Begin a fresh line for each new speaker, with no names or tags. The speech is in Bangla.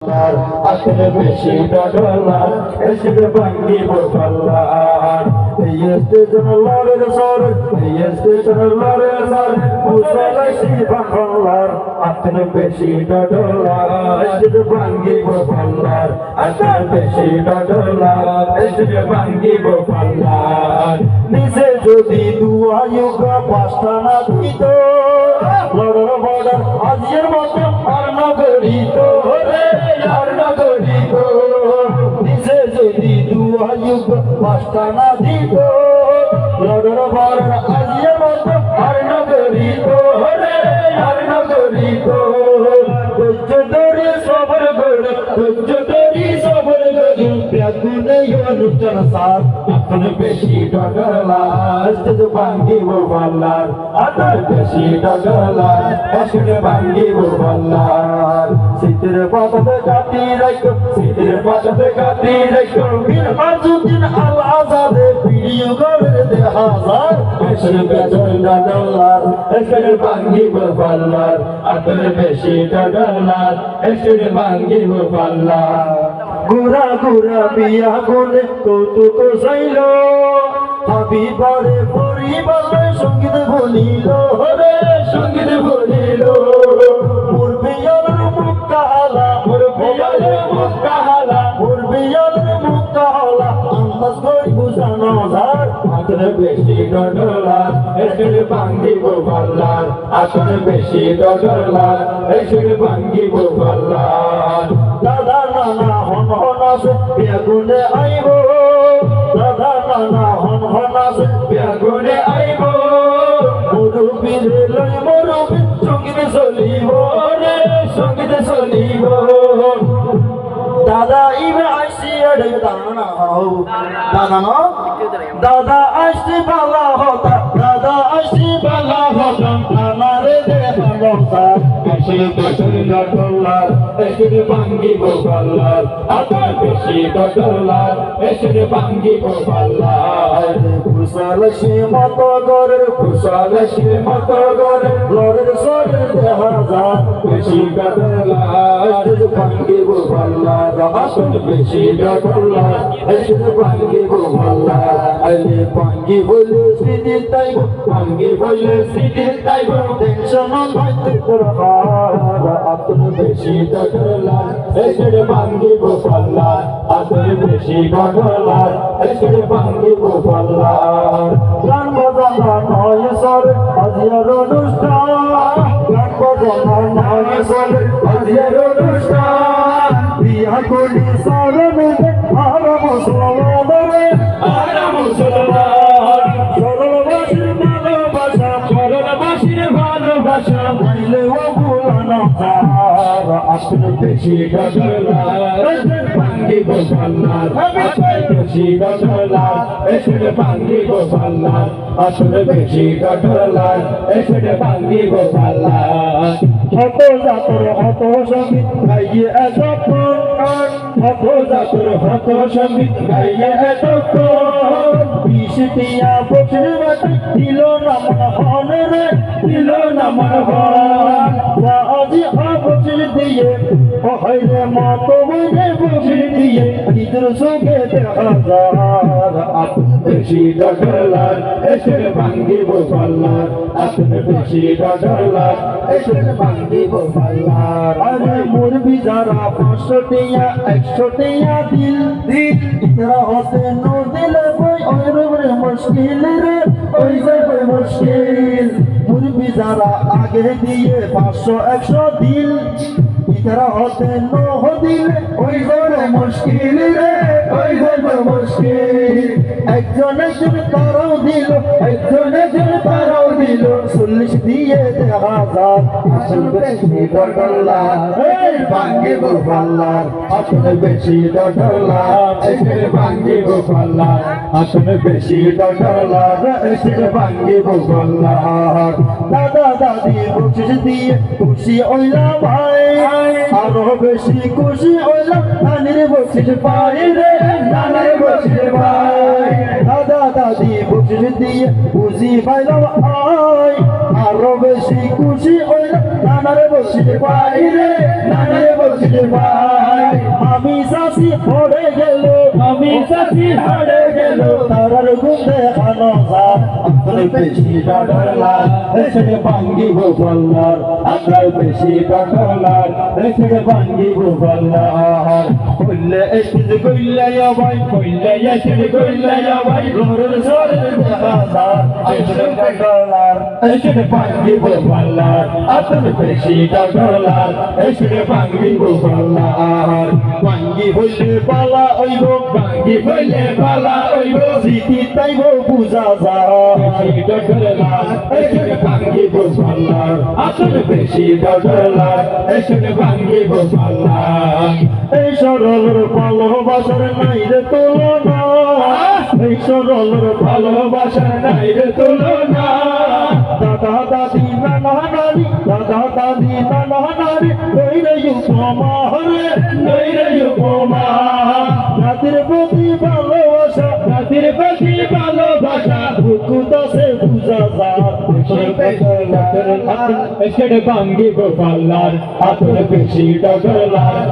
আতর বেশি ডলার এসে ভাঙ্গি বফাল্লার এই স্টেশন লরের সর এই স্টেশন লরের সর মুসলাইছি বাংলার আতর বেশি ডলার এসে ভাঙ্গি বফাল্লার আতর বেশি ডলার এসে ভাঙ্গি বফাল্লার নিচে যদি দুয়ায়ুগা পাঁচটা না দিত লড়র বর্ডার আজির মতো আর না গড়িত আর না গড়িত নিচে যদি দুয়ায়ুগ পাঁচটা না দিত লড়র বর্ডার আজির মতো আর না গড়িত আর না গড়িত ধৈর্য ধরে সবর গড় ধৈর্য ধরে সবর গড় প্যাগুনে অনুষ্ঠান সার আপন বেশি ডলার এসে ভাঙ্গি বফাল্লার আতর বেশি ডলার এসে ভাঙ্গি বফাল্লার শীতের পাতাতে কাটি রাখো শীতের পাতাতে কাটি রাখো বীর আজুদ্দিন আল আজাদে ভিডিও করে দে হাজার এসে ডলার এসে ভাঙ্গি বফাল্লার আতর বেশি ডলার এসে ভাঙ্গি বফাল্লার গোরা গোরা বিয়া করে কৌতুক চাইল হাবিবারে পরিবারে সঙ্গীত বলিল রে সঙ্গীত বলিল মোর বিয়ার মুখ কাহালা মোর বিয়ার মুখ কাহালা মোর বিয়ার মুখ কাহালা আন্দাজ করি বুঝানো যার আতর বেশি ডলার এসে ভাঙ্গি বফাল্লার আতর বেশি ডলার এসে ভাঙ্গি বফাল্লার দাদা নানা হন হন আছে বেগুনে আইব দাদা নানা হন হন আছে বেগুনে আইব মুরুবির লই মুরুবি সঙ্গীত চলিব রে সঙ্গীত চলিব দাদা ইবে আইসি এডে দানা হও দাদা না দাদা আইসি বালা হতা দাদা আইসি বালা হতা আমারে দেখানো সার এসে বেশি ডলার এসে ভাঙ্গি বফাল্লার আতর বেশি ডলার এসে ভাঙ্গি বফাল্লার কুশল সে মত গরে কুশল সে মত গরে লরের সরের দেহাজার বেশি ডলার এসে ভাঙ্গি বফাল্লার আতর বেশি ডলার এসে ভাঙ্গি বফাল্লার আলে ভাঙ্গি বলে সিদি তাইব ভাঙ্গি বলে সিদি তাইব টেনশন হইতে করহার আতর বেশি ডলার এসে ভাঙ্গি বফাল্লার আতর বেশি ডলার এসে ভাঙ্গি বফাল্লার গান বাজানা নয় সর আজিয়ার অনুষ্ঠান গান বাজানা নয় সর আজিয়ার অনুষ্ঠান বিয়া করি সারনে আর মুসলমানরে আর মুসলমান সরলবাসীর ভালোবাসা সরলবাসীর ভালোবাসা মাইলে ও ভুলানো তার আতর বেশি ডলার ভাঙ্গি বফাল্লার আতর বেশি ডলার এসে ভাঙ্গি বফাল্লার আতর বেশি ডলার এসে ভাঙ্গি বফাল্লার হত জাতর হত সঙ্গীত গাইয়ে এতক্ষণ হত জাতর হত সঙ্গীত গাইয়ে এতক্ষণ বিশটিয়া বছর বাটি দিল না মন হন রে দিল না মন হন আজি বছর দিয়ে হইলে মত বইলে বছর দিয়ে নিজের সঙ্গে হাজার আতর বেশি ডলার এসে ভাঙ্গি বফাল্লার আতর বেশি ডলার এসে ভাঙ্গি বফাল্লার আরে মোর বিজারা 500 টিয়া 100 টিয়া দিল দিল ইতরা হতে নো দিলে কই ওই রে মুশকিল রে ওই যাবে মুশকিল মোর বিজারা আগে দিয়ে 500 100 দিল ইতরা হতে নো দিল ওই যাবে মুশকিল রে ওই যাবে মুশকিল একজন একজন তারাও দিল একজন একজন তারাও দিল 40 দিয়ে 1000 আসল বেশি ডলার এই ভাঙ্গি বফাল্লার আসল বেশি ডলার এসে ভাঙ্গি বফাল্লার আসল বেশি ডলার এসে ভাঙ্গি বফাল্লার দাদা দাদি বকশিশ দিয়ে খুশি হইলাম ভাই আরো বেশি খুশি হইলাম নানির বকশিশ পাই রে নানির বকশিশ পাই দাদা দাদি বকশিশ দিয়ে খুশি পাইলাম আই আরো বেশি খুশি হইলাম নানারে বসির ভাই রে নানারে বসির ভাই আমি সাসি পড়ে গেল আমি সাসি পড়ে গেল তারার গুন্দে খানো যা আমরা বেশি ডলার এসে ভাঙ্গি গোপালার আমরা বেশি ডলার এসে ভাঙ্গি গোপালার কইলে এসে কইলে ভাই কইলে এসে কইলে ভাই রোর সর দেখা যা আমরা ডলার এসে ভাঙ্গি গোপালার আমরা বেশি ডলার এসে ভাঙ্গি গোপালার ভাঙ্গি হইলে পালা ওইব ভাঙ্গি হইলে পালা ওইব সিটি তাইব বুঝা যা বেশি ডলার এসে ভাঙ্গি গোপালার আমরা বেশি ডলার এসে ভাঙ্গি গোপালার এই সরলের ভালোবাসার নাই রে তুলনা এই সরলের ভালোবাসার নাই রে তুলনা দাদা দাদি নানা নানি দাদা দাদি নানা নানি নইরে উপমা হরে নইরে উপমা জাতির প্রতি ভালোবাসা জাতির প্রতি ভালোবাসা বুকু দাসে বুঝা যা এসে ভাঙ্গি গোপালার আতর বেশি ডলার